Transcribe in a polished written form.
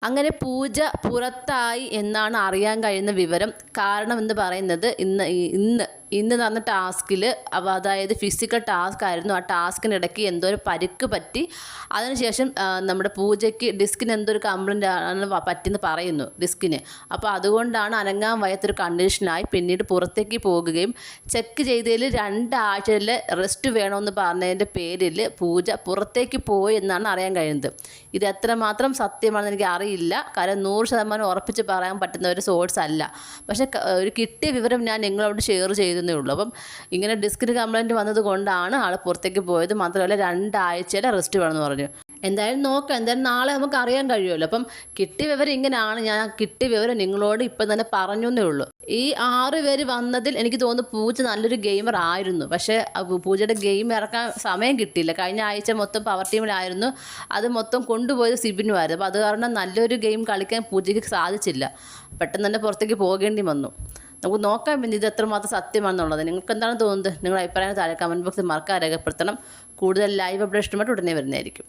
അങ്ങനെ പൂജ പുറത്തായി എന്നാണ് അറിയാൻ കഴിയുന്ന വിവരം. കാരണം എന്ന് പറയുന്നത് ഇന്ന് നടന്ന ടാസ്കിൽ, അതായത് ഫിസിക്കൽ ടാസ്ക് ആയിരുന്നു. ആ ടാസ്കിനിടയ്ക്ക് എന്തോ ഒരു പരിക്ക് പറ്റി. അതിനുശേഷം നമ്മുടെ പൂജയ്ക്ക് ഡിസ്കിന് എന്തോ ഒരു കംപ്ലൈൻ്റ് ആണ് പറ്റിയെന്ന് പറയുന്നു ഡിസ്കിന്. അപ്പോൾ അതുകൊണ്ടാണ് അനങ്ങാൻ വയ്യാത്തൊരു കണ്ടീഷനായി. പിന്നീട് പുറത്തേക്ക് പോകുകയും ചെക്ക് ചെയ്തതിൽ 2 ആഴ്ചയിൽ റെസ്റ്റ് വേണമെന്ന് പറഞ്ഞതിൻ്റെ പേരിൽ പൂജ പുറത്തേക്ക് പോയി എന്നാണ് അറിയാൻ കഴിയുന്നത്. ഇത് എത്രമാത്രം സത്യമാണെന്ന് എനിക്ക് അറിയില്ല. കാരണം 100% ഉറപ്പിച്ച് പറയാൻ പറ്റുന്ന ഒരു സോഴ്സ് അല്ല. പക്ഷേ ഒരു കിട്ടിയ വിവരം ഞാൻ നിങ്ങളോട് ഷെയർ ചെയ്തതേ ഉള്ളൂ. അപ്പം ഇങ്ങനെ ഡിസ്കിന് കംപ്ലൈൻറ്റ് വന്നത് കൊണ്ടാണ് ആൾ പുറത്തേക്ക് പോയത്. മാത്രമല്ല 2 ആഴ്ചയുടെ റെസ്റ്റ് വേണമെന്ന് പറഞ്ഞു. എന്തായാലും നോക്കാം, എന്തായാലും നാളെ നമുക്ക് അറിയാൻ കഴിയുമല്ലോ. അപ്പം കിട്ടിയ വിവരം ഇങ്ങനെയാണ്. ഞാൻ കിട്ടിയ വിവരം നിങ്ങളോട് ഇപ്പം തന്നെ പറഞ്ഞേ ഉള്ളൂ. ഈ 6 പേര് വന്നതിൽ എനിക്ക് തോന്നുന്നു പൂജ നല്ലൊരു ഗെയിമർ ആയിരുന്നു. പക്ഷേ പൂജയുടെ ഗെയിം ഇറക്കാൻ സമയം കിട്ടിയില്ല. കഴിഞ്ഞ ആഴ്ച മൊത്തം പവർ ടീമിലായിരുന്നു. അത് മൊത്തം കൊണ്ടുപോയത് സിബിനുമായിരുന്നു. അപ്പോൾ അത് കാരണം നല്ലൊരു ഗെയിം കളിക്കാൻ പൂജയ്ക്ക് സാധിച്ചില്ല. പെട്ടെന്ന് തന്നെ പുറത്തേക്ക് പോകേണ്ടി വന്നു. നമുക്ക് നോക്കാം പിന്നെ ഇത് എത്രമാത്രം സത്യമാണെന്നുള്ളത്. നിങ്ങൾക്ക് എന്താണ് തോന്നുന്നത്? നിങ്ങളുടെ അഭിപ്രായം താഴെ കമൻറ്റ് ബോക്സിൽ മറക്കാതെ രേഖപ്പെടുത്തണം. കൂടുതൽ ലൈവ് അപ്ഡേഷനുമായിട്ട് ഉടനെ വരുന്നതായിരിക്കും.